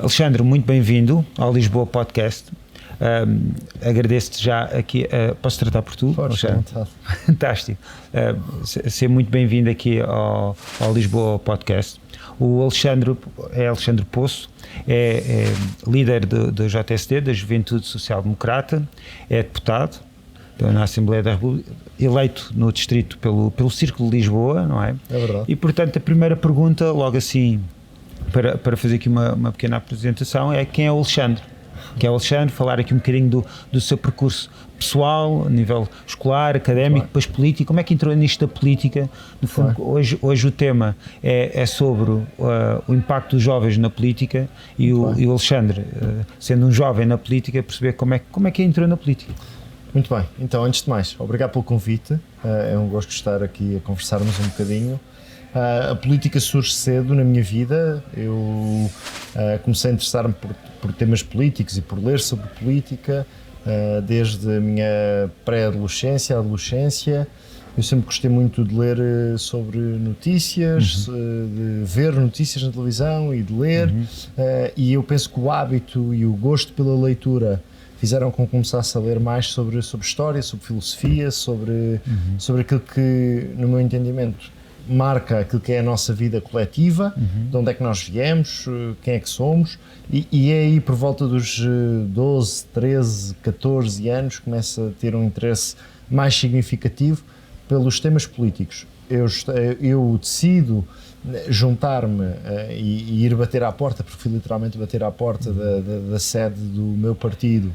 Alexandre, muito bem-vindo ao Lisboa Podcast. Agradeço-te já aqui, posso tratar por tu? Fantástico. Ser muito bem-vindo aqui ao Lisboa Podcast. O Alexandre é Alexandre Poço, é líder do JSD, da Juventude Social Democrata, é deputado na Assembleia da República, eleito no distrito pelo Círculo de Lisboa, não é? É verdade. E, portanto, a primeira pergunta, logo assim, para fazer aqui uma pequena apresentação, é quem é o Alexandre? Quem é o Alexandre? Falar aqui um bocadinho do seu percurso pessoal, a nível escolar, académico, depois político. Como é que entrou nisto da política? No fundo, hoje o tema é sobre o impacto dos jovens na política e o Alexandre, sendo um jovem na política, perceber como é que entrou na política. Muito bem, então antes de mais, obrigado pelo convite, é um gosto de estar aqui a conversarmos um bocadinho. A política surge cedo na minha vida, eu comecei a interessar-me por temas políticos e por ler sobre política desde a minha pré-adolescência, adolescência. Eu sempre gostei muito de ler sobre notícias, de ver notícias na televisão e de ler, e eu penso que o hábito e o gosto pela leitura fizeram com que começasse a ler mais sobre história, sobre filosofia, sobre aquilo que, no meu entendimento, marca aquilo que é a nossa vida coletiva, de onde é que nós viemos, quem é que somos, e é aí por volta dos 12, 13, 14 anos começa a ter um interesse mais significativo pelos temas políticos. Eu decido juntar-me e ir bater à porta, porque fui literalmente bater à porta da sede do meu partido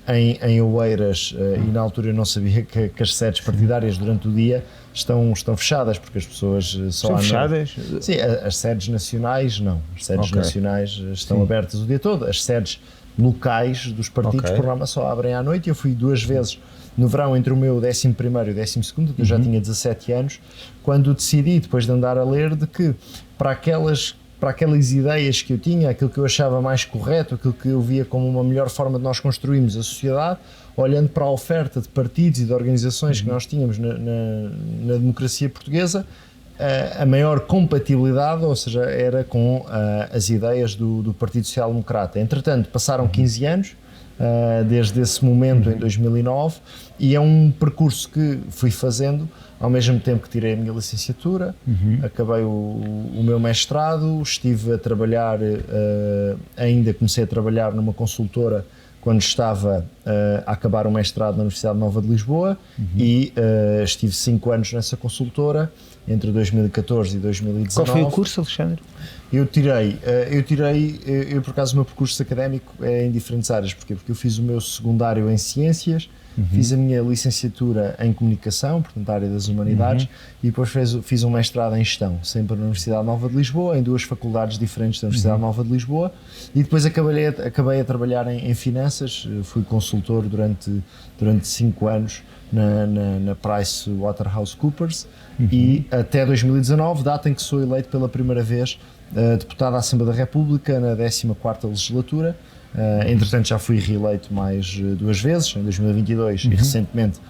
em Oeiras, e na altura eu não sabia que as sedes partidárias durante o dia estão fechadas, porque as pessoas só estão fechadas? Sim, as sedes nacionais não, as sedes nacionais estão abertas o dia todo, as sedes locais dos partidos por norma só abrem à noite. Eu fui 2 vezes no verão entre o meu 11º e o 12º, eu já tinha 17 anos, quando decidi, depois de andar a ler, de que para aquelas ideias que eu tinha, aquilo que eu achava mais correto, aquilo que eu via como uma melhor forma de nós construirmos a sociedade, olhando para a oferta de partidos e de organizações que nós tínhamos na democracia portuguesa, a maior compatibilidade, ou seja, era com as ideias do Partido Social Democrata. Entretanto, passaram 15 anos, desde esse momento, em 2009, e é um percurso que fui fazendo ao mesmo tempo que tirei a minha licenciatura, acabei o meu mestrado, estive a trabalhar, ainda comecei a trabalhar numa consultora quando estava a acabar o mestrado na Universidade Nova de Lisboa, e estive 5 anos nessa consultora, entre 2014 e 2019. Qual foi o curso, Alexandre? Eu por acaso o meu percurso académico é em diferentes áreas. Porquê? Porque eu fiz o meu secundário em Ciências, fiz a minha licenciatura em Comunicação, portanto a área das Humanidades, e depois fiz um mestrado em Gestão, sempre na Universidade Nova de Lisboa, em 2 faculdades diferentes da Universidade Nova de Lisboa, e depois acabei a trabalhar em Finanças, fui consultor durante 5 anos na PricewaterhouseCoopers, e até 2019, data em que sou eleito pela primeira vez deputado à Assembleia da República na 14ª legislatura. Entretanto já fui reeleito mais 2 vezes, em 2022 e recentemente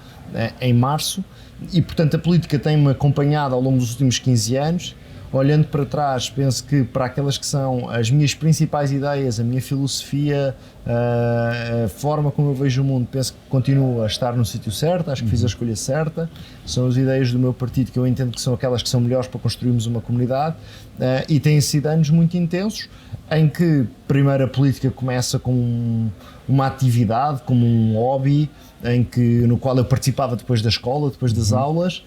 em março, e portanto a política tem-me acompanhado ao longo dos últimos 15 anos. Olhando para trás, penso que para aquelas que são as minhas principais ideias, a minha filosofia, a forma como eu vejo o mundo, penso que continuo a estar no sítio certo, acho que fiz a escolha certa. São as ideias do meu partido que eu entendo que são aquelas que são melhores para construirmos uma comunidade, e têm sido anos muito intensos, em que primeiro a política começa como uma atividade, como um hobby, no qual eu participava depois da escola, depois das aulas,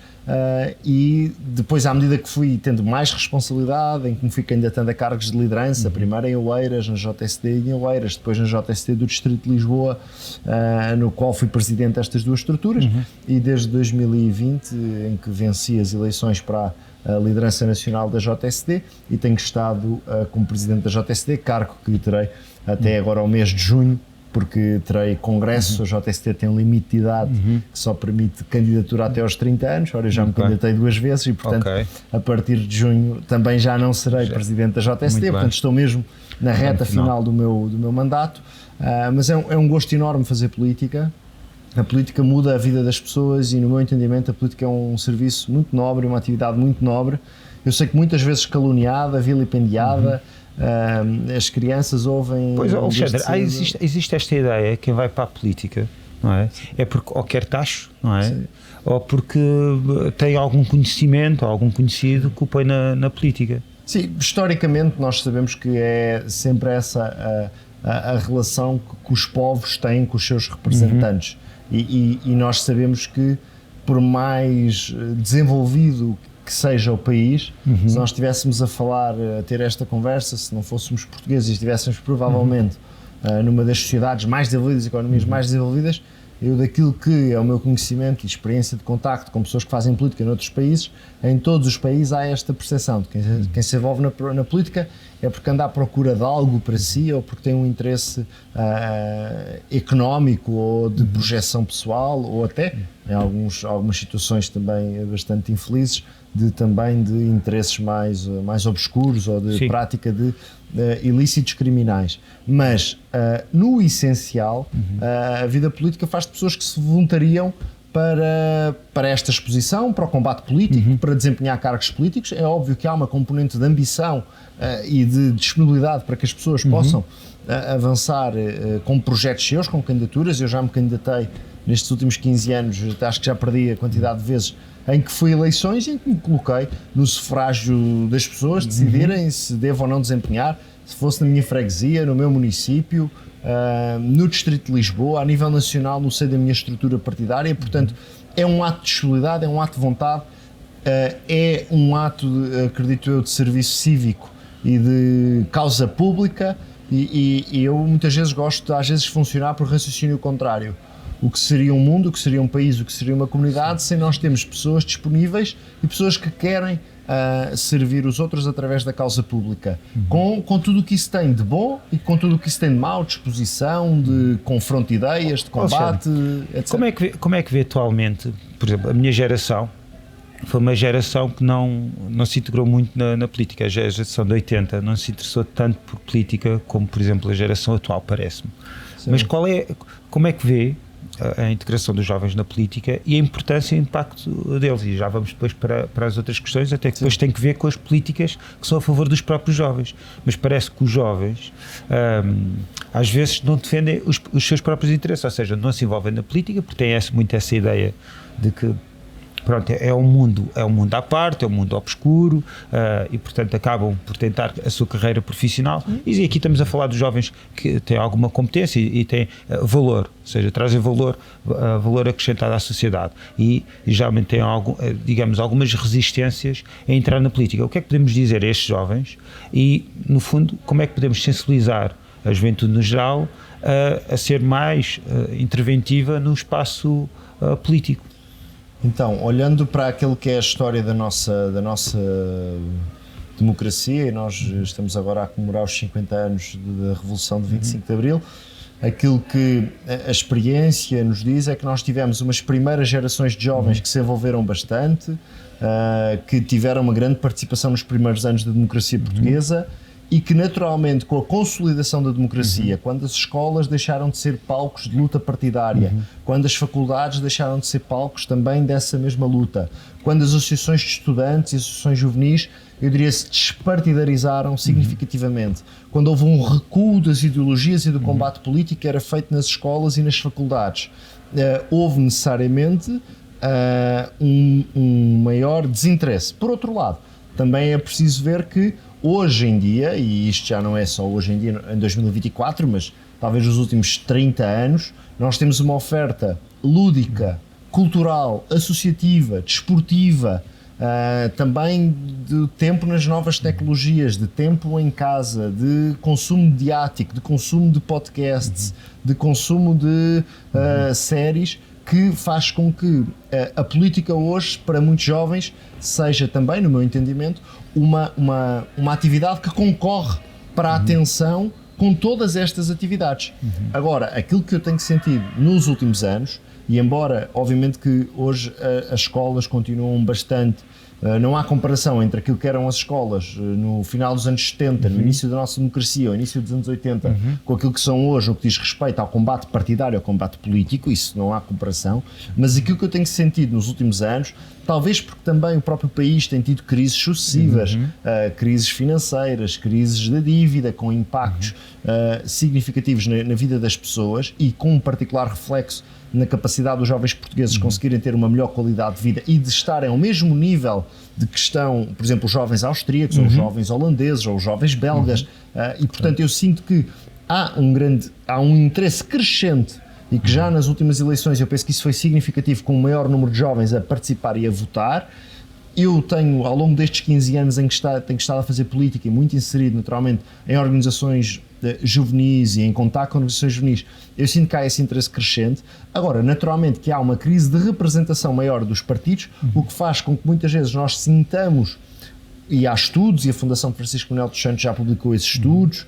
e depois, à medida que fui tendo mais responsabilidade, em que me fui candidatando a cargos de liderança, primeiro em Oeiras, na JSD e em Oeiras, depois na JSD do Distrito de Lisboa, no qual fui presidente destas 2 estruturas, e desde 2020, em que venci as eleições para a liderança nacional da JSD, e tenho estado como presidente da JSD, cargo que terei até agora ao mês de junho, porque terei congresso. A JST tem um limite de idade que só permite candidatura até aos 30 anos, ora eu já me candidatei 2 vezes e portanto a partir de junho também já não serei presidente da JST, portanto estou mesmo na reta final do meu mandato, mas é um gosto enorme fazer política. A política muda a vida das pessoas e, no meu entendimento, a política é um serviço muito nobre, uma atividade muito nobre. Eu sei que muitas vezes caluniada, vilipendiada, as crianças ouvem... Pois, Alexandre, existe esta ideia que quem vai para a política, não é? É porque ou quer tacho, não é? Sim. Ou porque tem algum conhecimento, algum conhecido que o põe na política. Sim, historicamente nós sabemos que é sempre essa a relação que os povos têm com os seus representantes. E nós sabemos que, por mais desenvolvido que seja o país, se nós estivéssemos a ter esta conversa, se não fôssemos portugueses e estivéssemos provavelmente numa das sociedades mais desenvolvidas, economias mais desenvolvidas, eu, daquilo que é o meu conhecimento e experiência de contacto com pessoas que fazem política noutros países, em todos os países há esta percepção de quem se envolve na política é porque anda à procura de algo para si ou porque tem um interesse económico ou de projeção pessoal ou até, em algumas situações também bastante infelizes, também de interesses mais obscuros ou de prática de ilícitos criminais. Mas, no essencial, a vida política faz de pessoas que se voluntariam para esta exposição, para o combate político, para desempenhar cargos políticos. É óbvio que há uma componente de ambição e de disponibilidade para que as pessoas possam avançar com projetos seus, com candidaturas. Eu já me candidatei nestes últimos 15 anos, acho que já perdi a quantidade de vezes em que fui a eleições e em que me coloquei no sufrágio das pessoas decidirem se devo ou não desempenhar, se fosse na minha freguesia, no meu município, no distrito de Lisboa, a nível nacional, no seio da minha estrutura partidária. Portanto, é um ato de disponibilidade, é um ato de vontade, é um ato, acredito eu, de serviço cívico e de causa pública e eu muitas vezes gosto, às vezes, de funcionar por raciocínio contrário. O que seria um mundo, o que seria um país, o que seria uma comunidade, sem nós termos pessoas disponíveis e pessoas que querem servir os outros através da causa pública, com tudo o que isso tem de bom e com tudo o que isso tem de mau, de exposição, de confronto de ideias, de combate, etc. Como é que vê atualmente, por exemplo, a minha geração foi uma geração que não se integrou muito na política, a geração de 80 não se interessou tanto por política como, por exemplo, a geração atual, parece-me. Sim. Mas como é que vê a integração dos jovens na política e a importância e o impacto deles? E já vamos depois para as outras questões, até que depois tem que ver com as políticas que são a favor dos próprios jovens. Mas parece que os jovens às vezes não defendem os seus próprios interesses, ou seja, não se envolvem na política porque têm muito essa ideia de que pronto, é um mundo à parte, é um mundo obscuro e portanto acabam por tentar a sua carreira profissional e aqui estamos a falar dos jovens que têm alguma competência e têm valor, ou seja, trazem valor acrescentado à sociedade e geralmente têm digamos, algumas resistências a entrar na política. O que é que podemos dizer a estes jovens e, no fundo, como é que podemos sensibilizar a juventude no geral a ser mais interventiva no espaço político? Então, olhando para aquilo que é a história da nossa democracia, e nós estamos agora a comemorar os 50 anos da Revolução de 25 de Abril, aquilo que a experiência nos diz é que nós tivemos umas primeiras gerações de jovens que se envolveram bastante, que tiveram uma grande participação nos primeiros anos da democracia portuguesa, e que naturalmente com a consolidação da democracia, quando as escolas deixaram de ser palcos de luta partidária, quando as faculdades deixaram de ser palcos também dessa mesma luta, quando as associações de estudantes e associações juvenis, eu diria, se despartidarizaram significativamente, quando houve um recuo das ideologias e do combate político que era feito nas escolas e nas faculdades, houve necessariamente um maior desinteresse. Por outro lado, também é preciso ver que hoje em dia, e isto já não é só hoje em dia, em 2024, mas talvez nos últimos 30 anos, nós temos uma oferta lúdica, cultural, associativa, desportiva, também de tempo nas novas tecnologias, de tempo em casa, de consumo mediático, de consumo de podcasts, de consumo de séries, que faz com que a política hoje, para muitos jovens, seja também, no meu entendimento, uma atividade que concorre para a atenção com todas estas atividades. Agora, aquilo que eu tenho sentido nos últimos anos, e embora, obviamente, que hoje as escolas continuam bastante Não há comparação entre aquilo que eram as escolas no final dos anos 70, no início da nossa democracia, ou início dos anos 80, com aquilo que são hoje, o que diz respeito ao combate partidário, ao combate político. Isso não há comparação. Mas aquilo que eu tenho sentido nos últimos anos, talvez porque também o próprio país tem tido crises sucessivas, crises financeiras, crises da dívida, com impactos significativos na vida das pessoas e com um particular reflexo na capacidade dos jovens portugueses conseguirem ter uma melhor qualidade de vida e de estarem ao mesmo nível de que estão, por exemplo, os jovens austríacos, ou os jovens holandeses, ou os jovens belgas, e portanto eu sinto que há um interesse crescente e que já nas últimas eleições eu penso que isso foi significativo, com um maior número de jovens a participar e a votar. Eu tenho, ao longo destes 15 anos em que tenho estado a fazer política e muito inserido naturalmente em organizações juvenis e em contato com organizações juvenis, eu sinto que há esse interesse crescente. Agora, naturalmente que há uma crise de representação maior dos partidos, o que faz com que muitas vezes nós sintamos, e há estudos, e a Fundação Francisco Manuel dos Santos já publicou esses estudos,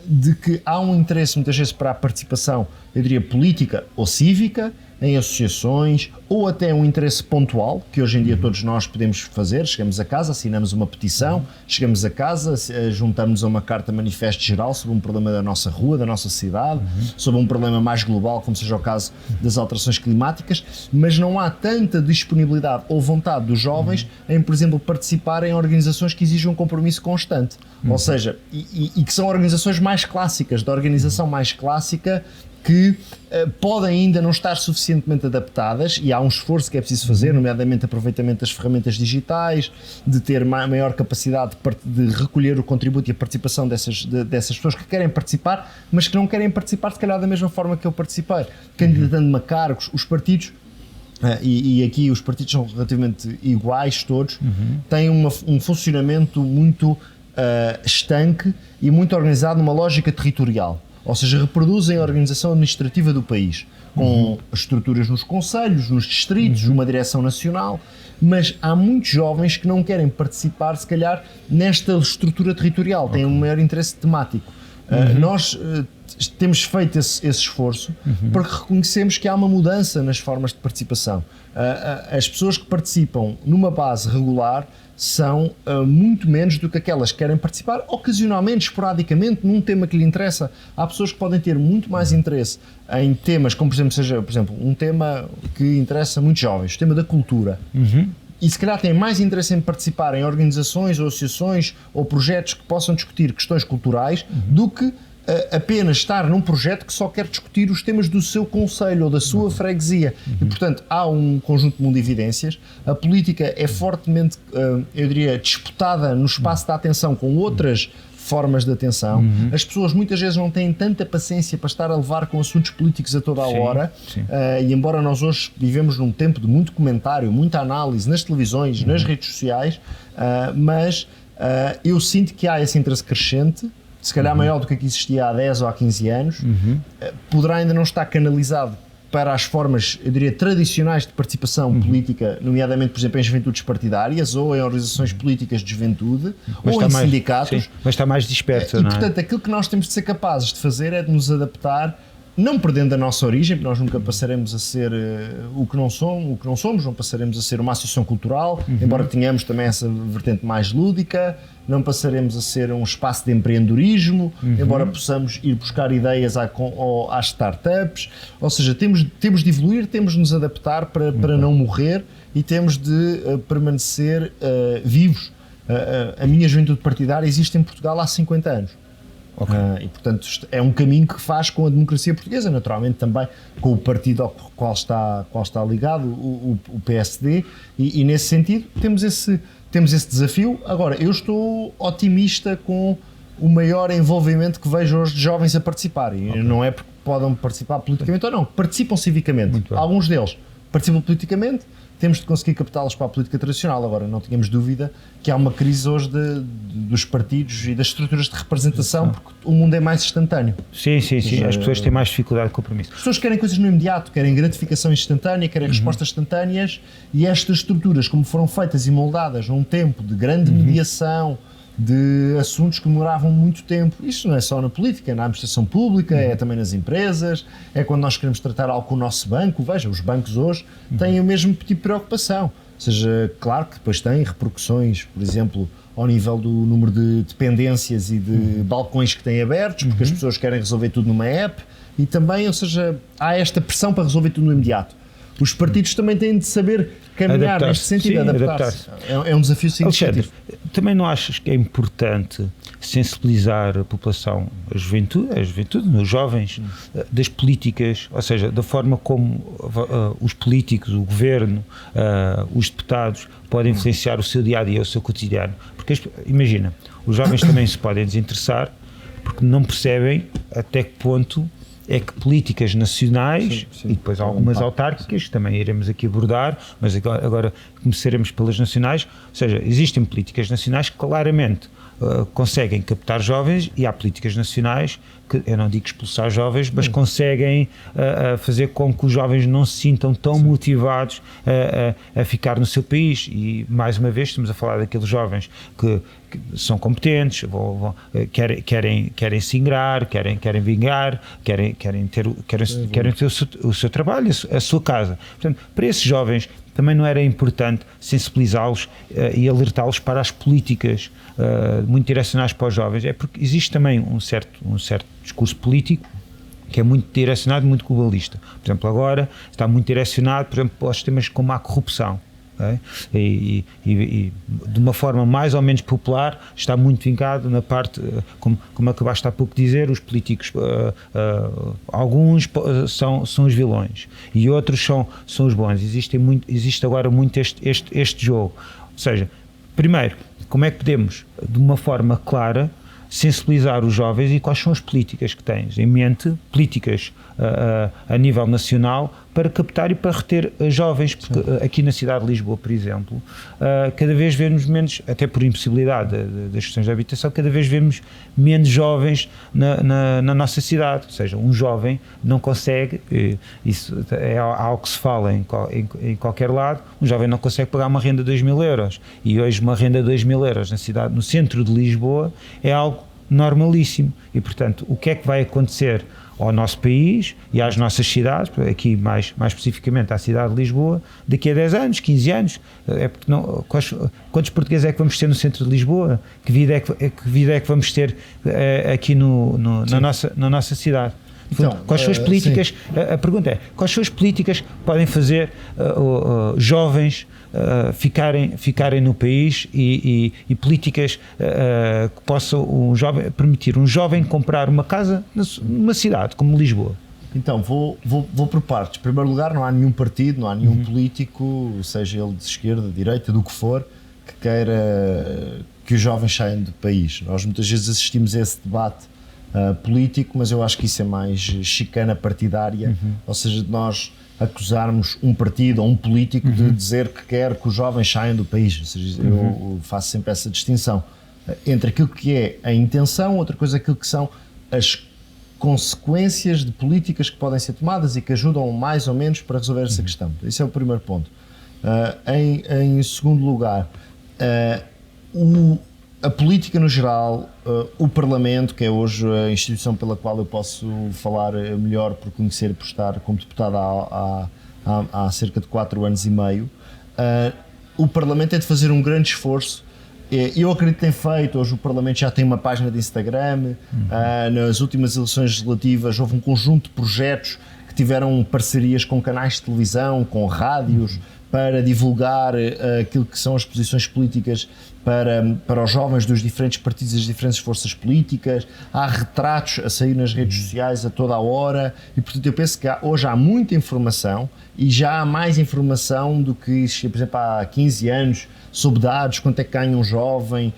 de que há um interesse muitas vezes para a participação, eu diria, política ou cívica, em associações, ou até um interesse pontual, que hoje em dia todos nós podemos fazer. Chegamos a casa, assinamos uma petição, chegamos a casa, juntamos a uma carta manifesto geral sobre um problema da nossa rua, da nossa cidade, sobre um problema mais global, como seja o caso das alterações climáticas, mas não há tanta disponibilidade ou vontade dos jovens em, por exemplo, participar em organizações que exigem um compromisso constante. Ou seja, e que são organizações mais clássicas, da organização mais clássica, que podem ainda não estar suficientemente adaptadas, e há um esforço que é preciso fazer, nomeadamente aproveitamento das ferramentas digitais, de ter maior capacidade de recolher o contributo e a participação dessas pessoas que querem participar, mas que não querem participar se calhar da mesma forma que eu participei, candidatando-me a cargos. Os partidos, e aqui os partidos são relativamente iguais todos, têm um funcionamento muito estanque e muito organizado numa lógica territorial. Ou seja, reproduzem a organização administrativa do país, com estruturas nos concelhos, nos distritos, uma direção nacional, mas há muitos jovens que não querem participar, se calhar, nesta estrutura territorial, têm um maior interesse temático. Nós temos feito esse esforço porque reconhecemos que há uma mudança nas formas de participação. As pessoas que participam numa base regular são muito menos do que aquelas que querem participar ocasionalmente, esporadicamente, num tema que lhe interessa. Há pessoas que podem ter muito mais interesse em temas, como por exemplo, um tema que interessa muitos jovens, o tema da cultura. E se calhar têm mais interesse em participar em organizações ou associações ou projetos que possam discutir questões culturais do que apenas estar num projeto que só quer discutir os temas do seu concelho ou da sua freguesia. E, portanto, há um conjunto de mundo de evidências. A política é fortemente, eu diria, disputada no espaço da atenção com outras formas de atenção. As pessoas muitas vezes não têm tanta paciência para estar a levar com assuntos políticos a toda a hora. E embora nós hoje vivemos num tempo de muito comentário, muita análise nas televisões, nas redes sociais, mas eu sinto que há esse interesse crescente, se calhar maior do que existia há 10 ou há 15 anos, poderá ainda não estar canalizado para as formas, eu diria, tradicionais de participação política, nomeadamente, por exemplo, em juventudes partidárias ou em organizações políticas de juventude, ou em sindicatos. Sim, mas está mais disperso, não é? E, portanto, aquilo que nós temos de ser capazes de fazer é de nos adaptar, não perdendo a nossa origem, porque nós nunca passaremos a ser o que não somos, não passaremos a ser uma associação cultural, embora tenhamos também essa vertente mais lúdica, não passaremos a ser um espaço de empreendedorismo, embora possamos ir buscar ideias às startups. Ou seja, temos de evoluir, temos de nos adaptar para não morrer e temos de permanecer vivos. A minha juventude partidária existe em Portugal há 50 anos. E, portanto, é um caminho que faz com a democracia portuguesa, naturalmente também com o partido ao qual está ligado, o PSD, e nesse sentido temos esse desafio. Agora, eu estou otimista com o maior envolvimento que vejo hoje de jovens a participarem. Não é porque podem participar politicamente ou não, participam civicamente. Alguns deles participam politicamente, temos de conseguir captá-los para a política tradicional. Agora, não tínhamos dúvida que há uma crise hoje dos partidos e das estruturas de representação, porque o mundo é mais instantâneo. Sim. As pessoas têm mais dificuldade de compromisso. As pessoas querem coisas no imediato, querem gratificação instantânea, querem respostas instantâneas, e estas estruturas, como foram feitas e moldadas num tempo de grande mediação, de assuntos que demoravam muito tempo. Isto não é só na política, é na administração pública, é também nas empresas, é quando nós queremos tratar algo com o nosso banco. Veja, os bancos hoje têm o mesmo tipo de preocupação. seja, claro que depois tem repercussões, por exemplo, ao nível do número de dependências e de balcões que têm abertos, porque as pessoas querem resolver tudo numa app, e também, ou seja, há esta pressão para resolver tudo no imediato. Os partidos também têm de saber caminhar neste sentido, adaptar-se. É um desafio significativo. Alexandre, também não achas que é importante sensibilizar a população, a juventude, os jovens, das políticas, ou seja, da forma como os políticos, o governo, os deputados podem influenciar o seu dia-a-dia, o seu cotidiano? Porque, imagina, os jovens também se podem desinteressar porque não percebem até que ponto é que políticas nacionais e depois algumas autárquicas, que também iremos aqui abordar, mas agora começaremos pelas nacionais, ou seja, existem políticas nacionais que claramente conseguem captar jovens, e há políticas nacionais que, eu não digo expulsar jovens, mas conseguem fazer com que os jovens não se sintam tão motivados a ficar no seu país. E mais uma vez estamos a falar daqueles jovens que são competentes, querem se ingrar, querem vingar, querem ter o seu trabalho, a sua casa. Portanto, para esses jovens também não era importante sensibilizá-los e alertá-los para as políticas muito direcionadas para os jovens? É porque existe também um certo discurso político que é muito direcionado, muito globalista. Por exemplo, agora está muito direcionado, por exemplo, para os temas como a corrupção. Okay? E de uma forma mais ou menos popular, está muito vincado na parte, como acabaste há pouco de dizer, os políticos, alguns são os vilões e outros são os bons. Existe agora muito este jogo. Ou seja, primeiro, como é que podemos, de uma forma clara, sensibilizar os jovens e quais são as políticas que tens em mente, políticas a nível nacional, para captar e para reter jovens, porque aqui na cidade de Lisboa, por exemplo, cada vez vemos menos, até por impossibilidade das questões de habitação, cada vez vemos menos jovens na nossa cidade. Ou seja, um jovem não consegue, isso é algo que se fala em qualquer lado, um jovem não consegue pagar uma renda de 2.000 euros, e hoje uma renda de 2.000 euros na cidade, no centro de Lisboa, é algo normalíssimo. E portanto, o que é que vai acontecer ao nosso país e às nossas cidades, aqui mais especificamente à cidade de Lisboa, daqui a 10 anos, 15 anos? Quantos portugueses é que vamos ter no centro de Lisboa? Que vida é que vamos ter aqui na nossa cidade? Então, quais são as políticas? A pergunta é: quais são as políticas que podem fazer jovens ficarem no país, e políticas que possam permitir um jovem comprar uma casa numa cidade como Lisboa? Então, vou por partes. Em primeiro lugar, não há nenhum partido, não há nenhum político, seja ele de esquerda, de direita, do que for, que queira que os jovens saiam do país. Nós muitas vezes assistimos a esse debate político, mas eu acho que isso é mais chicana partidária, ou seja, de nós acusarmos um partido ou um político de dizer que quer que os jovens saiam do país. Ou seja, eu faço sempre essa distinção entre aquilo que é a intenção, outra coisa aquilo que são as consequências de políticas que podem ser tomadas e que ajudam mais ou menos para resolver essa questão. Esse é o primeiro ponto. Em segundo lugar, a política no geral, o Parlamento, que é hoje a instituição pela qual eu posso falar melhor por conhecer, por estar como deputado há cerca de 4 anos e meio, o Parlamento é de fazer um grande esforço. Eu acredito que tem feito. Hoje o Parlamento já tem uma página de Instagram, nas últimas eleições legislativas houve um conjunto de projetos que tiveram parcerias com canais de televisão, com rádios, para divulgar aquilo que são as posições políticas para os jovens dos diferentes partidos e das diferentes forças políticas. Há retratos a sair nas redes sociais a toda a hora, e portanto eu penso que hoje há muita informação, e já há mais informação do que existia, por exemplo, há 15 anos, sobre dados, quanto é que ganha um jovem,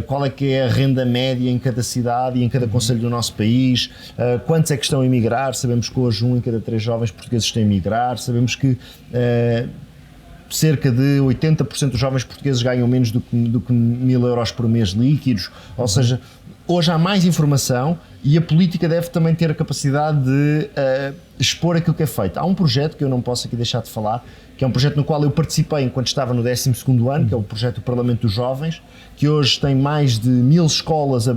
qual é que é a renda média em cada cidade e em cada concelho do nosso país, quantos é que estão a emigrar. Sabemos que hoje 1 em cada 3 jovens portugueses estão a emigrar, sabemos que cerca de 80% dos jovens portugueses ganham menos do que 1.000 euros por mês líquidos. Ou seja, hoje há mais informação, e a política deve também ter a capacidade de expor aquilo que é feito. Há um projeto que eu não posso aqui deixar de falar, que é um projeto no qual eu participei enquanto estava no 12º ano, que é o projeto do Parlamento dos Jovens, que hoje tem mais de 1.000 escolas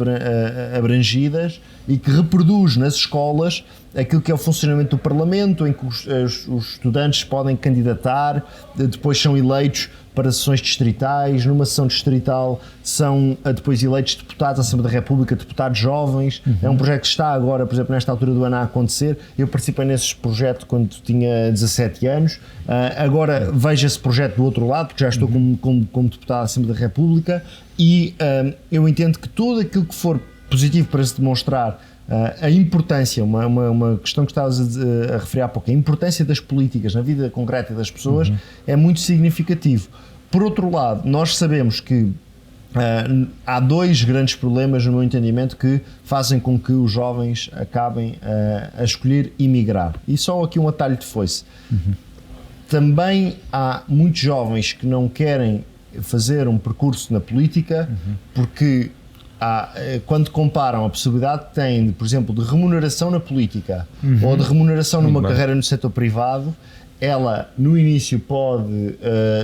abrangidas, e que reproduz nas escolas aquilo que é o funcionamento do Parlamento, em que os estudantes podem candidatar, depois são eleitos para sessões distritais, numa sessão distrital são depois eleitos deputados à Assembleia da República, deputados jovens. É um projeto que está agora, por exemplo, nesta altura do ano a acontecer. Eu participei nesse projeto quando tinha 17 anos. Agora vejo esse projeto do outro lado, porque já estou como deputado à Assembleia da República, e eu entendo que tudo aquilo que for positivo para se demonstrar a importância, uma questão que estavas a referir há pouco, a importância das políticas na vida concreta das pessoas é muito significativo. Por outro lado, nós sabemos que há dois grandes problemas, no meu entendimento, que fazem com que os jovens acabem a escolher emigrar. E só aqui um atalho de foice. Também há muitos jovens que não querem fazer um percurso na política porque quando comparam a possibilidade que têm, por exemplo, de remuneração na política ou de remuneração numa carreira no setor privado, ela no início pode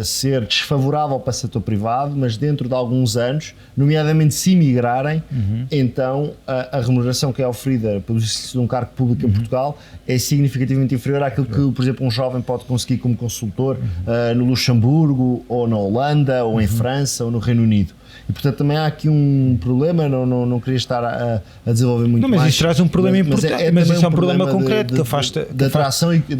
ser desfavorável para o setor privado, mas dentro de alguns anos, nomeadamente se migrarem, então a remuneração que é oferida pelo exercício de um cargo público em Portugal é significativamente inferior àquilo que, por exemplo, um jovem pode conseguir como consultor no Luxemburgo, ou na Holanda, ou em França, ou no Reino Unido. E, portanto, também há aqui um problema, não queria estar a desenvolver muito mais. Mas isso traz um problema importante, mas isso é um problema concreto que afasta... Da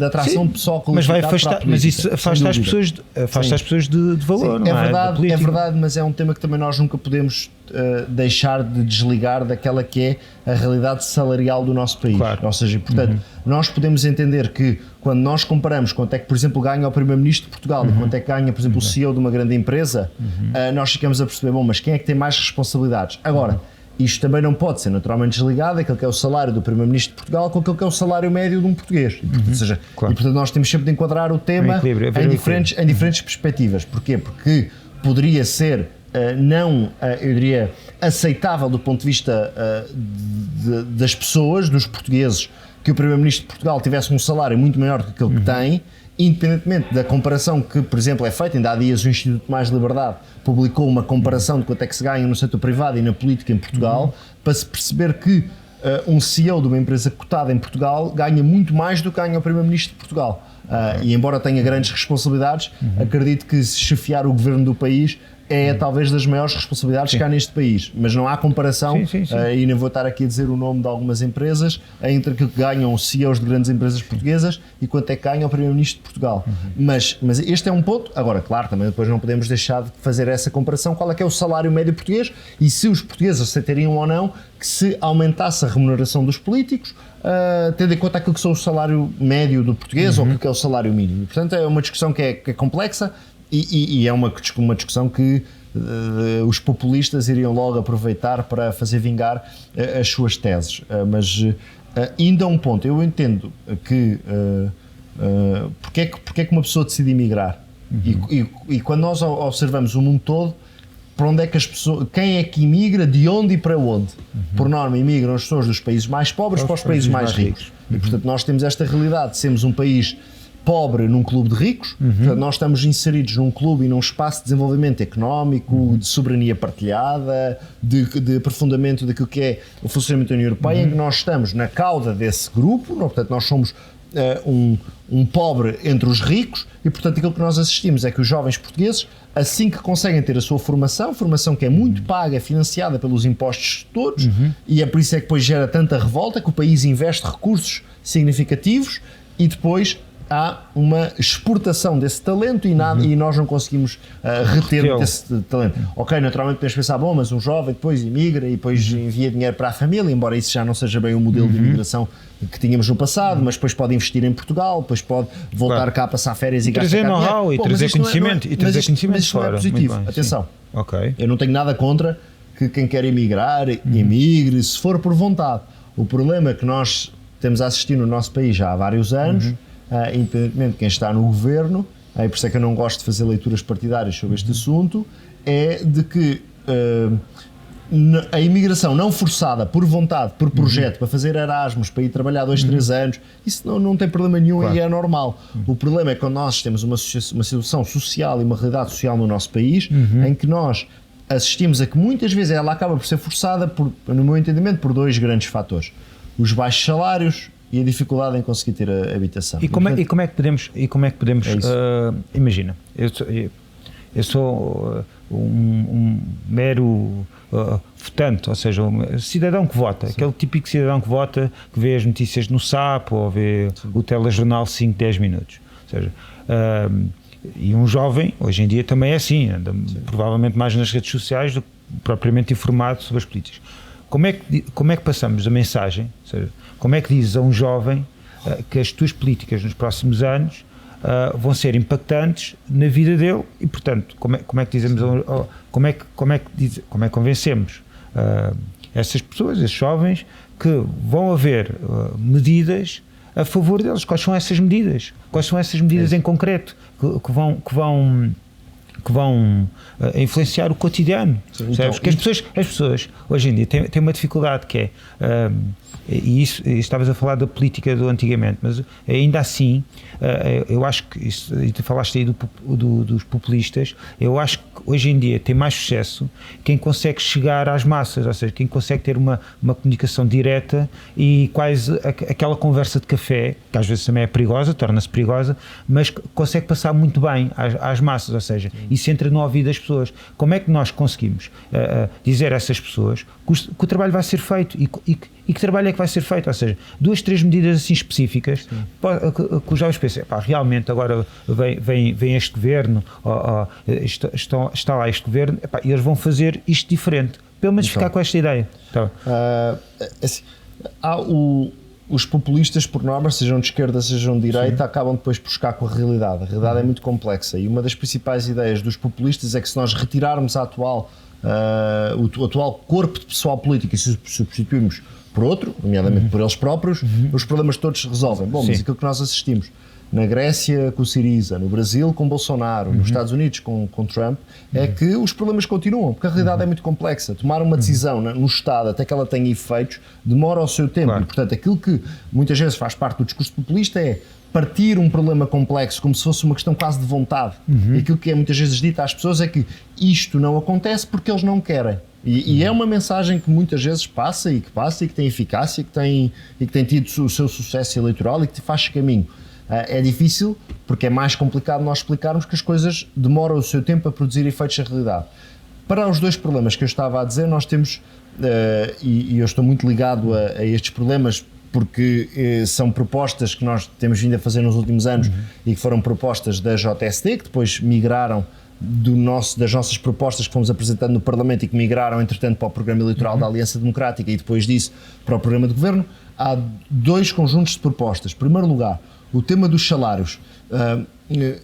atração pessoal qualificada para a política. Mas isso afasta as pessoas de valor, sim, não é? É verdade, mas é um tema que também nós nunca podemos deixar de desligar daquela que é a realidade salarial do nosso país. Claro. Ou seja, portanto, nós podemos entender que quando nós comparamos quanto é que, por exemplo, ganha o Primeiro-Ministro de Portugal e quanto é que ganha, por exemplo, o CEO de uma grande empresa, nós ficamos a perceber, bom, mas quem é que tem mais responsabilidades? Agora, isto também não pode ser naturalmente desligado, aquele que é o salário do Primeiro-Ministro de Portugal com aquele que é o salário médio de um português. E, portanto, e, portanto, nós temos sempre de enquadrar o tema em diferentes perspectivas. Porquê? Porque poderia ser eu diria, aceitável do ponto de vista das pessoas, dos portugueses, que o Primeiro-Ministro de Portugal tivesse um salário muito maior do que aquele que tem, independentemente da comparação que, por exemplo, é feita. Ainda há dias o Instituto Mais Liberdade publicou uma comparação de quanto é que se ganha no setor privado e na política em Portugal, para se perceber que um CEO de uma empresa cotada em Portugal ganha muito mais do que ganha o Primeiro-Ministro de Portugal. E embora tenha grandes responsabilidades, acredito que chefiar o governo do país é talvez das maiores responsabilidades que há neste país, mas não há comparação, e nem vou estar aqui a dizer o nome de algumas empresas, entre aquilo que ganham CEOs de grandes empresas portuguesas e quanto é que ganha o Primeiro-Ministro de Portugal. Mas este é um ponto. Agora, claro, também depois não podemos deixar de fazer essa comparação, qual é que é o salário médio português e se os portugueses aceitariam ou não que se aumentasse a remuneração dos políticos, tendo em conta aquilo que são o salário médio do português ou aquilo que é o salário mínimo. Portanto, é uma discussão que é complexa. E é uma discussão que os populistas iriam logo aproveitar para fazer vingar as suas teses. Mas ainda um ponto, eu entendo que porque é que uma pessoa decide emigrar? E quando nós observamos o mundo todo, para onde é que as pessoas, quem é que imigra, de onde e para onde? Por norma, imigram as pessoas dos países mais pobres para os países mais ricos. E portanto nós temos esta realidade de sermos um país pobre num clube de ricos, portanto, nós estamos inseridos num clube e num espaço de desenvolvimento económico, de soberania partilhada, de aprofundamento daquilo que é o funcionamento da União Europeia, em que nós estamos na cauda desse grupo, portanto nós somos um pobre entre os ricos e portanto aquilo que nós assistimos é que os jovens portugueses, assim que conseguem ter a sua formação que é muito paga, é financiada pelos impostos de todos, e é por isso é que depois gera tanta revolta, que o país investe recursos significativos e depois há uma exportação desse talento e nós não conseguimos reter esse talento. Ok, naturalmente podemos pensar, bom, mas um jovem depois imigra e depois envia dinheiro para a família, embora isso já não seja bem o modelo de imigração que tínhamos no passado, mas depois pode investir em Portugal, depois pode voltar cá a passar férias e trazer know-how e trazer conhecimento mas isto não é positivo. Bem, atenção, eu não tenho nada contra que quem quer emigrar emigre, se for por vontade. O problema que nós temos a assistir no nosso país já há vários anos, independentemente de quem está no governo, por isso é que eu não gosto de fazer leituras partidárias sobre este assunto, é de que a imigração não forçada, por vontade, por projeto, para fazer Erasmus, para ir trabalhar 2, 3 anos, isso não tem problema nenhum e é normal. O problema é quando nós temos uma situação social e uma realidade social no nosso país, em que nós assistimos a que muitas vezes ela acaba por ser forçada, no meu entendimento, por 2 grandes fatores. Os baixos salários e a dificuldade em conseguir ter a habitação. E como é que podemos imagina, eu sou um mero votante, ou seja, um cidadão que vota, sim, aquele típico cidadão que vota, que vê as notícias no SAP ou vê, sim, o telejornal 5, 10 minutos. Ou seja, e um jovem, hoje em dia também é assim, anda, sim, provavelmente mais nas redes sociais do que propriamente informado sobre as políticas. Como é que passamos a mensagem, ou seja, como é que dizes a um jovem que as tuas políticas nos próximos anos vão ser impactantes na vida dele e, portanto, como é que dizemos, como é que convencemos essas pessoas, esses jovens, que vão haver medidas a favor deles? Quais são essas medidas? Quais são essas medidas em concreto que vão influenciar o cotidiano? Então, porque as pessoas hoje em dia têm uma dificuldade que é, e estavas a falar da política do antigamente, mas ainda assim, eu acho que, e tu falaste aí dos populistas, eu acho que hoje em dia tem mais sucesso quem consegue chegar às massas, ou seja, quem consegue ter uma comunicação direta e quase aquela conversa de café, que às vezes também é perigosa, torna-se perigosa, mas consegue passar muito bem às massas, ou seja, isso entra no ouvido das pessoas. Como é que nós conseguimos dizer a essas pessoas que o trabalho vai ser feito e que trabalho é que vai ser feito? Ou seja, 2, 3 medidas assim específicas que os jovens pensam, realmente agora vem este governo, está lá este governo, e eles vão fazer isto diferente. Pelo menos ficar com esta ideia. Então. Assim, os populistas, por norma, sejam de esquerda, sejam de direita, sim, acabam depois por buscar com a realidade. A realidade é muito complexa e uma das principais ideias dos populistas é que se nós retirarmos o atual corpo de pessoal político e se substituirmos por outro, nomeadamente por eles próprios, os problemas todos se resolvem. Bom, sim, mas aquilo que nós assistimos na Grécia com o Syriza, no Brasil com Bolsonaro, nos Estados Unidos com Trump, é que os problemas continuam, porque a realidade é muito complexa. Tomar uma decisão no Estado até que ela tenha efeitos demora o seu tempo. Claro. E, portanto, aquilo que muitas vezes faz parte do discurso populista é partir um problema complexo como se fosse uma questão quase de vontade. E aquilo que é muitas vezes dito às pessoas é que isto não acontece porque eles não querem. E é uma mensagem que muitas vezes passa e que tem eficácia e que tem tido o seu sucesso eleitoral e que te faz caminho. É difícil porque é mais complicado nós explicarmos que as coisas demoram o seu tempo a produzir efeitos na realidade. Para os dois problemas que eu estava a dizer, nós temos, e eu estou muito ligado a estes problemas porque são propostas que nós temos vindo a fazer nos últimos anos e que foram propostas da JST, que depois migraram das nossas propostas que fomos apresentando no Parlamento e que migraram, entretanto, para o programa eleitoral da Aliança Democrática e depois disso para o programa de governo. Há 2 conjuntos de propostas. Em primeiro lugar, o tema dos salários.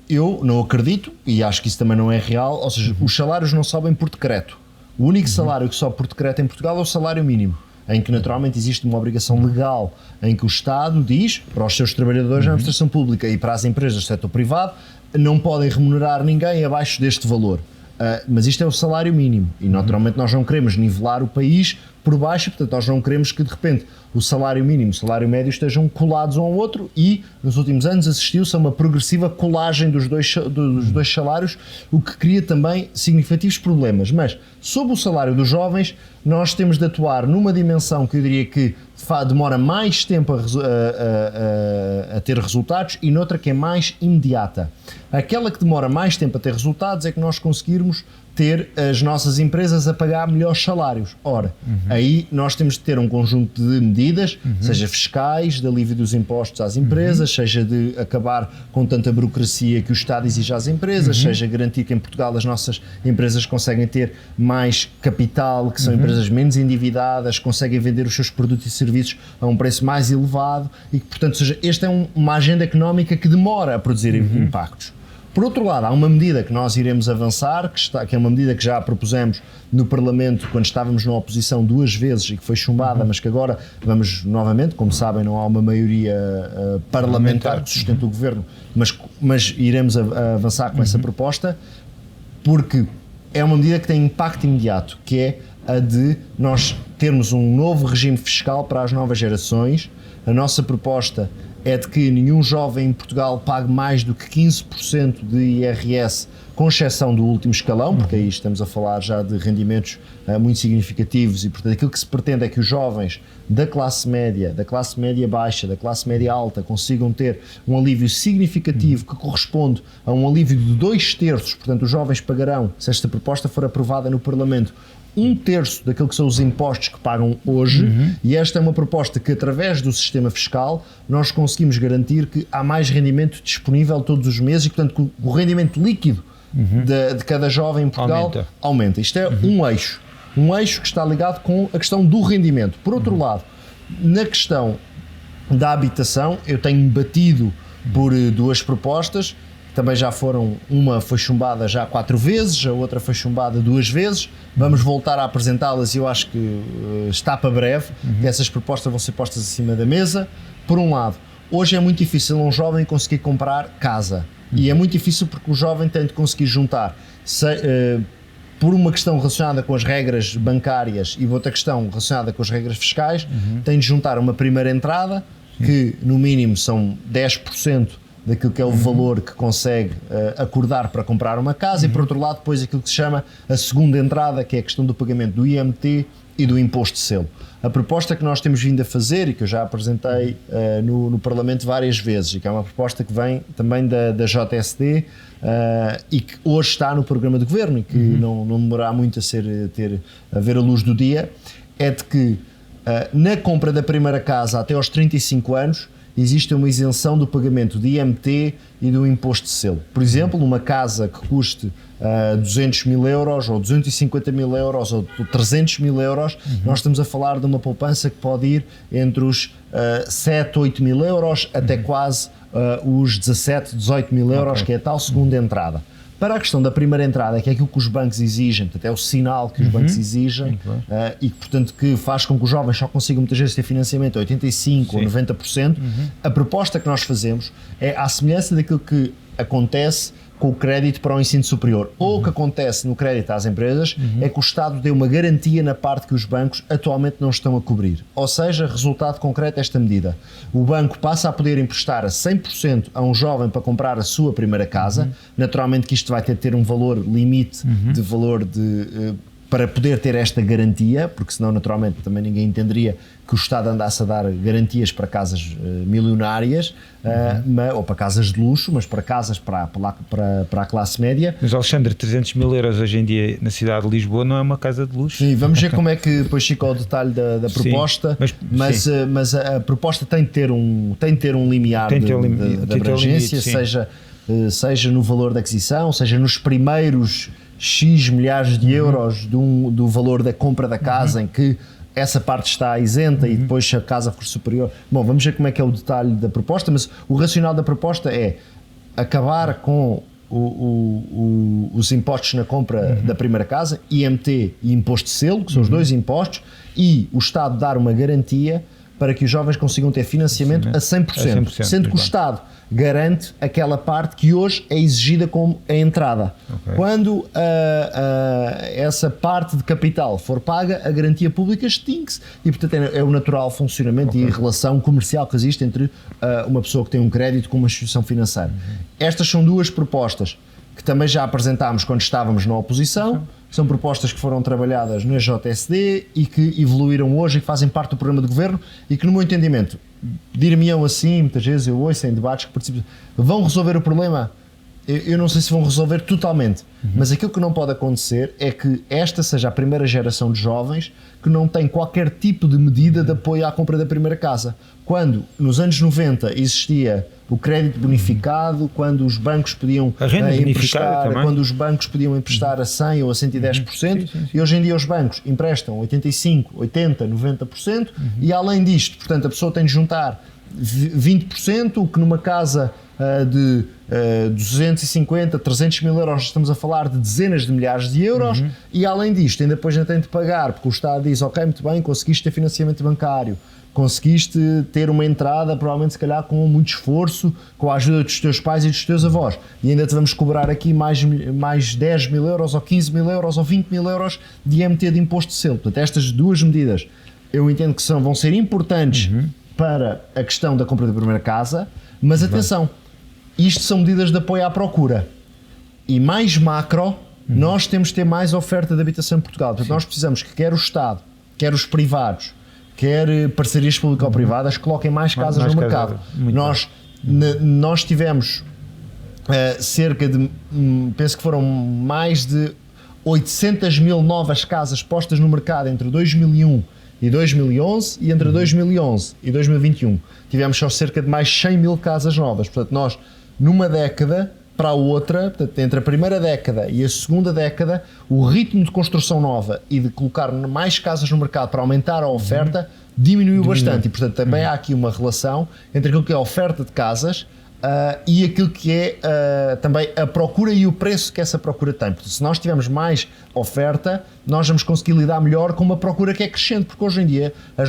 Eu não acredito, e acho que isso também não é real, ou seja, os salários não sobem por decreto. O único salário que sobe por decreto em Portugal é o salário mínimo, em que naturalmente existe uma obrigação legal em que o Estado diz para os seus trabalhadores na administração pública e para as empresas do setor privado não podem remunerar ninguém abaixo deste valor. Mas isto é o salário mínimo e naturalmente nós não queremos nivelar o país por baixo, portanto nós não queremos que de repente o salário mínimo e o salário médio estejam colados um ao outro e nos últimos anos assistiu-se a uma progressiva colagem dos dois salários, o que cria também significativos problemas. Mas sobre o salário dos jovens nós temos de atuar numa dimensão que eu diria que demora mais tempo a ter resultados e noutra que é mais imediata. Aquela que demora mais tempo a ter resultados é que nós conseguirmos ter as nossas empresas a pagar melhores salários. Ora, aí nós temos de ter um conjunto de medidas, seja fiscais, de alívio dos impostos às empresas, seja de acabar com tanta burocracia que o Estado exige às empresas, seja garantir que em Portugal as nossas empresas conseguem ter mais capital, que são empresas menos endividadas, conseguem vender os seus produtos e serviços a um preço mais elevado e que, portanto, seja, esta é uma agenda económica que demora a produzir impactos. Por outro lado, há uma medida que nós iremos avançar, que é uma medida que já propusemos no Parlamento quando estávamos na oposição 2 vezes e que foi chumbada, mas que agora vamos novamente, como sabem, não há uma maioria parlamentar que sustenta o governo, mas iremos avançar com essa proposta, porque é uma medida que tem impacto imediato, que é a de nós termos um novo regime fiscal para as novas gerações, A nossa proposta é de que nenhum jovem em Portugal pague mais do que 15% de IRS, com exceção do último escalão, porque aí estamos a falar já de rendimentos muito significativos e, portanto, aquilo que se pretende é que os jovens da classe média baixa, da classe média alta, consigam ter um alívio significativo que corresponde a um alívio de 2/3, portanto, os jovens pagarão, se esta proposta for aprovada no Parlamento, 1/3 daquilo que são os impostos que pagam hoje, e esta é uma proposta que, através do sistema fiscal, nós conseguimos garantir que há mais rendimento disponível todos os meses e, portanto, que o rendimento líquido de cada jovem em Portugal aumenta. Isto é um eixo que está ligado com a questão do rendimento. Por outro lado, na questão da habitação, eu tenho batido por duas propostas, também já foram, uma foi chumbada já 4 vezes, a outra foi chumbada 2 vezes, vamos voltar a apresentá-las e eu acho que está para breve, que essas propostas vão ser postas acima da mesa. Por um lado, hoje é muito difícil um jovem conseguir comprar casa, e é muito difícil porque o jovem tem de conseguir juntar, por uma questão relacionada com as regras bancárias e outra questão relacionada com as regras fiscais, tem de juntar uma primeira entrada, que no mínimo são 10% daquilo que é o valor que consegue acordar para comprar uma casa, e por outro lado depois aquilo que se chama a segunda entrada, que é a questão do pagamento do IMT e do imposto de selo. A proposta que nós temos vindo a fazer e que eu já apresentei no Parlamento várias vezes, e que é uma proposta que vem também da JSD e que hoje está no programa de governo e que não demorará muito a ver a luz do dia, é de que na compra da primeira casa até aos 35 anos existe uma isenção do pagamento de IMT e do imposto de selo. Por exemplo, numa casa que custe 200 mil euros, ou 250 mil euros, ou 300 mil euros, nós estamos a falar de uma poupança que pode ir entre os 7, 8 mil euros até quase os 17, 18 mil euros, que é a tal segunda entrada. Para a questão da primeira entrada, que é aquilo que os bancos exigem, portanto é o sinal que os bancos exigem, e que, portanto, que faz com que os jovens só consigam muitas vezes ter financiamento a 85% ou 90%, a proposta que nós fazemos é à semelhança daquilo que acontece com o crédito para o ensino superior, ou o que acontece no crédito às empresas, é que o Estado deu uma garantia na parte que os bancos atualmente não estão a cobrir. Ou seja, resultado concreto desta medida, o banco passa a poder emprestar a 100% a um jovem para comprar a sua primeira casa, naturalmente que isto vai ter de ter um valor limite de valor para poder ter esta garantia, porque senão naturalmente também ninguém entenderia que o Estado andasse a dar garantias para casas milionárias, ou para casas de luxo, mas para casas para a classe média. Mas Alexandre, 300 mil euros hoje em dia na cidade de Lisboa não é uma casa de luxo. Sim, vamos ver como é que depois fica o detalhe da proposta, mas a proposta tem de ter um limiar de abrangência, seja no valor da aquisição, seja nos primeiros X milhares de euros do valor da compra da casa, em que essa parte está isenta, e depois se a casa for superior. Bom, vamos ver como é que é o detalhe da proposta, mas o racional da proposta é acabar com os impostos na compra da primeira casa, IMT e imposto de selo, que são os dois impostos, e o Estado dar uma garantia para que os jovens consigam ter financiamento a 100%, sendo que o Estado garante aquela parte que hoje é exigida como a entrada. Quando essa parte de capital for paga, a garantia pública extingue-se, e portanto é o natural funcionamento e a relação comercial que existe entre uma pessoa que tem um crédito com uma instituição financeira. Estas são duas propostas que também já apresentámos quando estávamos na oposição. São propostas que foram trabalhadas na JSD e que evoluíram hoje e que fazem parte do programa de governo, e que, no meu entendimento, dir-me-ão assim, muitas vezes eu ouço em debates que participam, vão resolver o problema? Eu não sei se vão resolver totalmente, mas aquilo que não pode acontecer é que esta seja a primeira geração de jovens que não tem qualquer tipo de medida de apoio à compra da primeira casa. Quando, nos anos 90, existia o crédito bonificado, quando os bancos podiam emprestar a 100% ou a 110%, e hoje em dia os bancos emprestam 85%, 80%, 90%, e além disto, portanto, a pessoa tem de juntar 20%, o que numa casa de 250, 300 mil euros, estamos a falar de dezenas de milhares de euros, e além disto ainda depois tem de pagar, porque o Estado diz, ok, muito bem, conseguiste ter financiamento bancário, conseguiste ter uma entrada, provavelmente se calhar com muito esforço, com a ajuda dos teus pais e dos teus avós, e ainda te vamos cobrar aqui mais 10 mil euros, ou 15 mil euros, ou 20 mil euros de IMT de imposto de selo. Portanto, estas duas medidas eu entendo que vão ser importantes para a questão da compra da primeira casa, mas atenção, isto são medidas de apoio à procura. E mais macro, nós temos de ter mais oferta de habitação em Portugal. Portanto, nós precisamos que quer o Estado, quer os privados, quer parcerias público-privadas, coloquem mais casas no mercado. Nós tivemos cerca de, penso que foram mais de 800 mil novas casas postas no mercado entre 2001 e 2011 e entre 2011 e 2021 tivemos só cerca de mais 100 mil casas novas. Portanto, nós numa década para a outra, portanto, entre a primeira década e a segunda década, o ritmo de construção nova e de colocar mais casas no mercado para aumentar a oferta diminuiu bastante. E, portanto, também há aqui uma relação entre aquilo que é a oferta de casas e aquilo que é também a procura e o preço que essa procura tem. Portanto, se nós tivermos mais oferta, nós vamos conseguir lidar melhor com uma procura que é crescente, porque hoje em dia as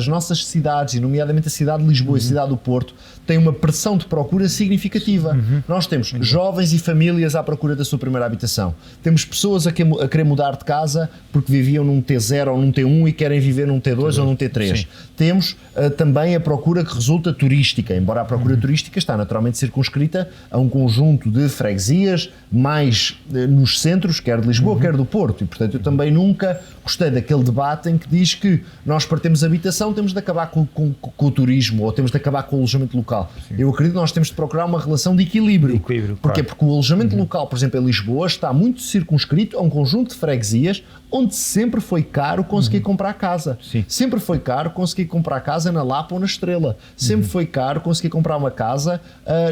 nossas cidades, e nomeadamente a cidade de Lisboa e a cidade do Porto, têm uma pressão de procura significativa. Nós temos jovens e famílias à procura da sua primeira habitação. Temos pessoas a querer mudar de casa porque viviam num T0 ou num T1 e querem viver num T2 ou num T3. Sim. Temos também a procura que resulta turística, embora a procura turística está naturalmente circunscrita a um conjunto de freguesias mais nos centros, quer de Lisboa, quer do Porto. E, portanto, eu também nunca gostei daquele debate em que diz que nós, para termos habitação, temos de acabar com o turismo ou temos de acabar com o alojamento local. Sim. Eu acredito que nós temos de procurar uma relação de equilíbrio. Porquê? Porque o alojamento local, por exemplo, em Lisboa, está muito circunscrito a um conjunto de freguesias onde sempre foi caro conseguir comprar casa. Sim. Sempre foi caro conseguir comprar casa na Lapa ou na Estrela. Sempre foi caro conseguir comprar uma casa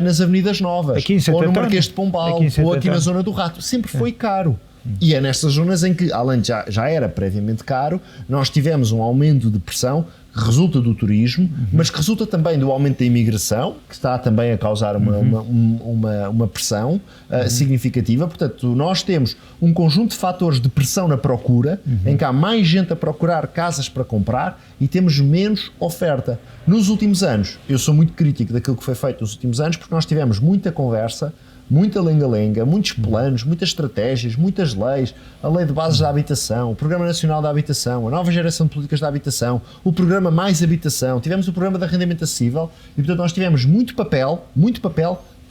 nas Avenidas Novas, ou no Marquês de Pombal, ou aqui na Zona do Rato. Sempre foi caro. E é nestas zonas em que, além de já era previamente caro, nós tivemos um aumento de pressão que resulta do turismo, mas que resulta também do aumento da imigração, que está também a causar uma pressão significativa. Portanto, nós temos um conjunto de fatores de pressão na procura, em que há mais gente a procurar casas para comprar e temos menos oferta. Nos últimos anos, eu sou muito crítico daquilo que foi feito nos últimos anos, porque nós tivemos muita conversa, muita lenga-lenga, muitos planos, muitas estratégias, muitas leis, a Lei de Bases da Habitação, o Programa Nacional da Habitação, a Nova Geração de Políticas da Habitação, o Programa Mais Habitação, tivemos o Programa de Arrendamento Acessível e, portanto, nós tivemos muito papel,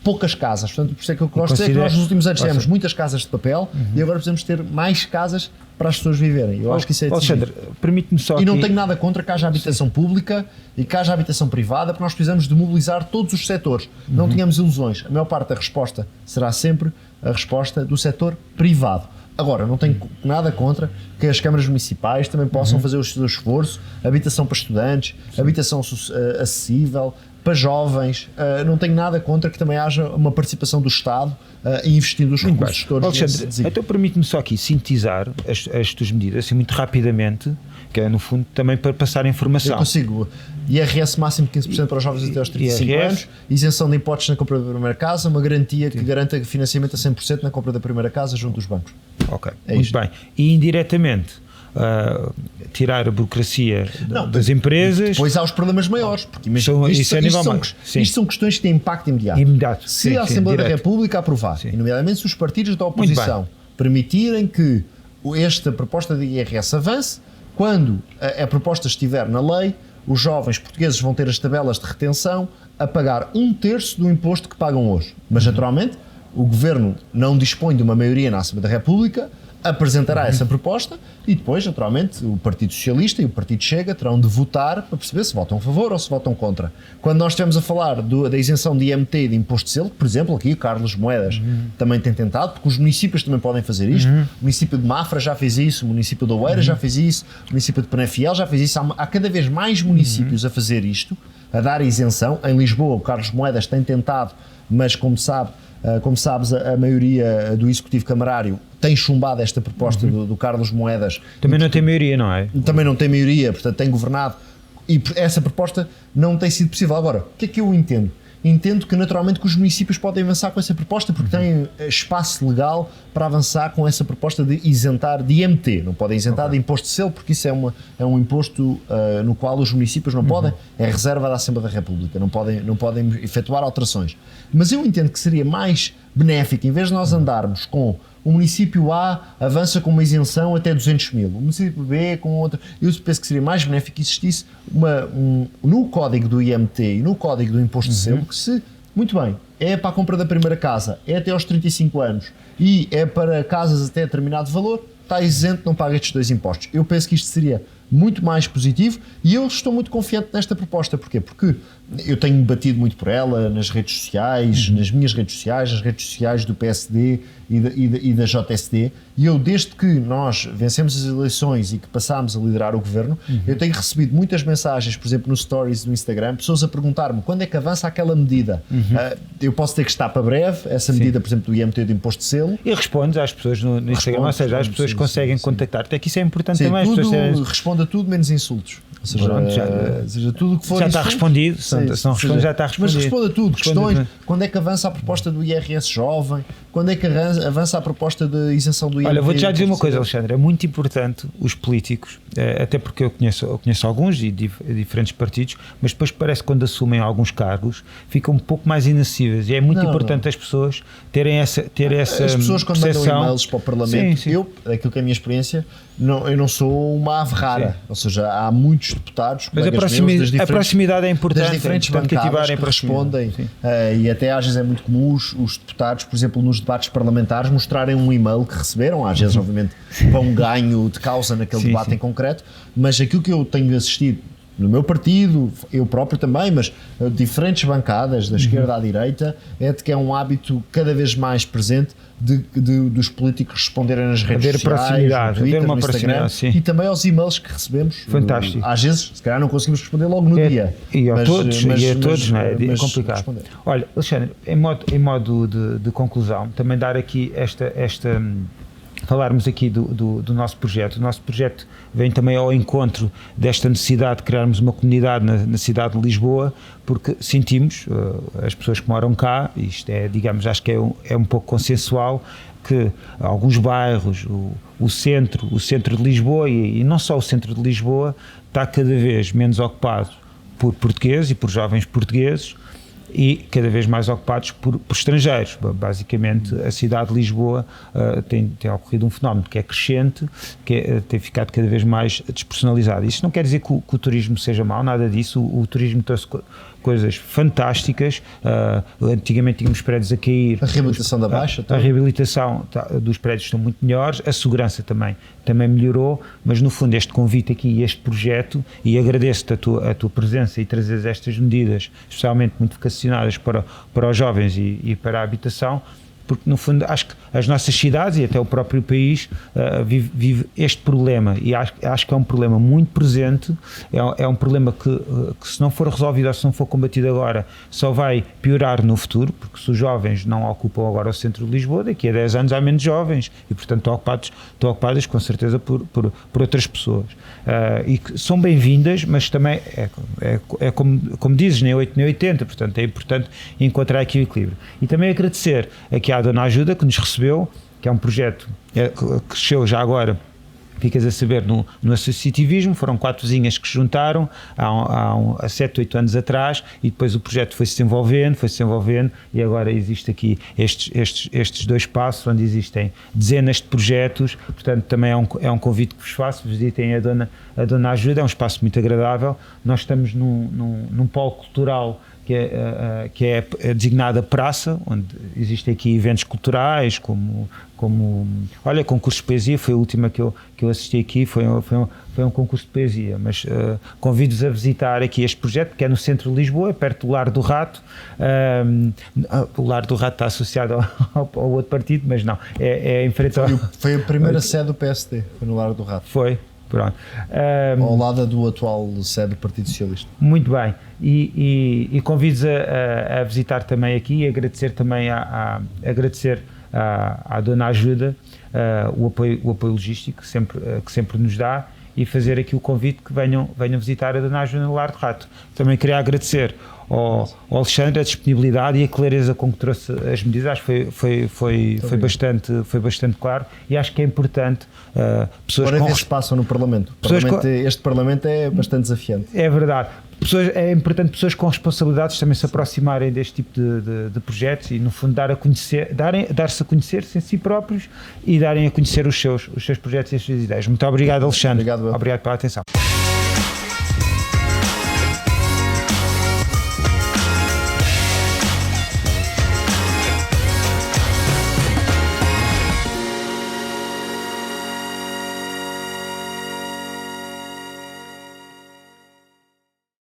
poucas casas. Portanto, por isso é que eu gosto de dizer que nós nos últimos anos tivemos muitas casas de papel e agora precisamos ter mais casas para as pessoas viverem. Eu acho que isso é Alexandre, permite-me só e não tenho nada contra que haja habitação pública e que haja habitação privada, porque nós precisamos de mobilizar todos os setores. Não tenhamos ilusões. A maior parte da resposta será sempre a resposta do setor privado. Agora, não tenho nada contra que as câmaras municipais também possam fazer o seu esforço, habitação para estudantes, habitação acessível, para jovens, não tenho nada contra que também haja uma participação do Estado investindo os recursos todos. Alexandre, então permite-me só aqui sintetizar as tuas medidas, assim muito rapidamente, que é no fundo também para passar informação. Eu consigo. IRS máximo de 15% para os jovens até aos 35 anos, isenção de impostos na compra da primeira casa, uma garantia que garanta financiamento a 100% na compra da primeira casa junto dos bancos. Ok, muito bem. E indiretamente, tirar a burocracia das empresas. Depois há os problemas maiores, porque isto são questões que têm impacto imediato. Se a Assembleia da República aprovar, e nomeadamente se os partidos da oposição permitirem que esta proposta de IRS avance, quando a proposta estiver na lei, os jovens portugueses vão ter as tabelas de retenção a pagar 1/3 do imposto que pagam hoje. Mas, naturalmente, o Governo não dispõe de uma maioria na Assembleia da República, apresentará essa proposta e depois, naturalmente, o Partido Socialista e o Partido Chega terão de votar para perceber se votam a favor ou se votam contra. Quando nós estivemos a falar da isenção de IMT e de imposto de selo, por exemplo, aqui o Carlos Moedas também tem tentado, porque os municípios também podem fazer isto. O município de Mafra já fez isso, o município de Oeiras já fez isso, o município de Penafiel já fez isso. Há cada vez mais municípios a fazer isto, a dar isenção. Em Lisboa, o Carlos Moedas tem tentado, mas como sabes, a maioria do Executivo Camarário tem chumbado esta proposta do Carlos Moedas. Também não tem maioria, não é? Também não tem maioria, portanto tem governado e essa proposta não tem sido possível. Agora, o que é que eu entendo? Entendo que naturalmente que os municípios podem avançar com essa proposta porque têm espaço legal para avançar com essa proposta de isentar de IMT. Não podem isentar de imposto de selo porque isso é um imposto no qual os municípios não podem, é reserva da Assembleia da República, não podem efetuar alterações. Mas eu entendo que seria mais benéfico, em vez de nós andarmos com o município A avança com uma isenção até 200 mil, o município B com outra. Eu penso que seria mais benéfico que existisse no código do IMT e no código do imposto de selo, que se, muito bem, é para a compra da primeira casa, é até aos 35 anos e é para casas até determinado valor, está isento, não paga estes 2 impostos. Eu penso que isto seria muito mais positivo e eu estou muito confiante nesta proposta. Porquê? Porque eu tenho batido muito por ela nas redes sociais, nas minhas redes sociais, nas redes sociais do PSD e da JSD, e eu, desde que nós vencemos as eleições e que passámos a liderar o governo, eu tenho recebido muitas mensagens, por exemplo, no Stories do Instagram, pessoas a perguntar-me quando é que avança aquela medida. Eu posso ter que estar para breve, essa medida, por exemplo, do IMT, do imposto de selo. E respondes às pessoas no Instagram, ou seja, as pessoas conseguem contactar. Até que isso é importante também. Responde a tudo menos insultos. Ou seja, seja tudo o que for já está respondido, se não responde, já está respondido. Mas responde a tudo, questões, quando é que avança a proposta do IRS jovem, quando é que avança a proposta de isenção do IMT. Olha, vou-te já dizer uma coisa, Alexandre, é muito importante os políticos, até porque eu conheço alguns de diferentes partidos, mas depois parece que quando assumem alguns cargos ficam um pouco mais inacessíveis, e é muito importante as pessoas terem essa as pessoas quando percepção. mandam e-mails para o Parlamento, aquilo que é a minha experiência, eu não sou uma ave rara, ou seja, há muitos deputados, mas a proximidade é importante, das diferentes bancadas que respondem, e até às vezes é muito comum os deputados, por exemplo, nos debates parlamentares, mostrarem um e-mail que receberam, às vezes obviamente para um ganho de causa naquele debate em concreto, mas aquilo que eu tenho assistido no meu partido, eu próprio também, mas diferentes bancadas, da esquerda à direita, é de que é um hábito cada vez mais presente dos políticos responderem nas redes sociais, no Twitter, no Instagram, e também aos e-mails que recebemos. Fantástico. Às vezes, se calhar não conseguimos responder logo no dia. E a todos, não é? É complicado. Responder. Olha, Alexandre, em modo de conclusão, também dar aqui falarmos aqui do nosso projeto. O nosso projeto vem também ao encontro desta necessidade de criarmos uma comunidade na cidade de Lisboa, porque sentimos, as pessoas que moram cá, isto é, digamos, acho que é um pouco consensual, que alguns bairros, o centro de Lisboa, e não só o centro de Lisboa, está cada vez menos ocupado por portugueses e por jovens portugueses, e cada vez mais ocupados por estrangeiros. Basicamente, a cidade de Lisboa tem ocorrido um fenómeno que é crescente, que tem ficado cada vez mais despersonalizado. Isto não quer dizer que o turismo seja mau, nada disso. O turismo trouxe coisas fantásticas. Antigamente tínhamos prédios a cair. A reabilitação da Baixa? A reabilitação dos prédios estão muito melhores, a segurança também melhorou, mas no fundo este convite aqui, este projeto, e agradeço-te a tua presença e trazeres estas medidas, especialmente muito vocacionadas para os jovens e para a habitação, porque no fundo acho que as nossas cidades e até o próprio país vive este problema, e acho que é um problema muito presente, é um problema que se não for resolvido ou se não for combatido agora só vai piorar no futuro, porque se os jovens não ocupam agora o centro de Lisboa, daqui a 10 anos há menos jovens e portanto estão ocupadas com certeza por outras pessoas, e que são bem-vindas, mas também é como dizes, nem 8 nem 80, portanto é importante encontrar aqui o equilíbrio. E também agradecer aqui à Dona Ajuda, que nos recebeu, que é um projeto que cresceu já agora, ficas a saber, no associativismo. Foram 4 vizinhas que se juntaram há 7, 8 anos atrás, e depois o projeto foi-se desenvolvendo, e agora existe aqui estes 2 espaços onde existem dezenas de projetos. Portanto também é um convite que vos faço, visitem a Dona Ajuda, é um espaço muito agradável. Nós estamos num polo cultural que é designada praça, onde existem aqui eventos culturais, como concurso de poesia. Foi a última que eu assisti aqui, foi um concurso de poesia, mas convido-vos a visitar aqui este projeto, que é no centro de Lisboa, perto do Lar do Rato. O Lar do Rato está associado ao outro partido, mas não, é em frente ao... Foi a primeira sede do PSD, foi no Lar do Rato. Foi. Pronto. Ao lado do atual sede do Partido Socialista. Muito bem, e convido-vos a visitar também aqui, e agradecer também à Dona Ajuda o apoio logístico que sempre nos dá, e fazer aqui o convite que venham visitar a Dona Ajuda no Lar do Rato. Também queria agradecer ao Alexandre a disponibilidade e a clareza com que trouxe as medidas. Acho que foi bastante claro, e acho que é importante pessoas com se passam no Parlamento. Este Parlamento é bastante desafiante. É verdade. É importante pessoas com responsabilidades também se aproximarem deste tipo de projetos e, no fundo, dar-se a conhecer-se em si próprios e darem a conhecer os seus projetos e as suas ideias. Muito obrigado, Alexandre. Obrigado pela atenção.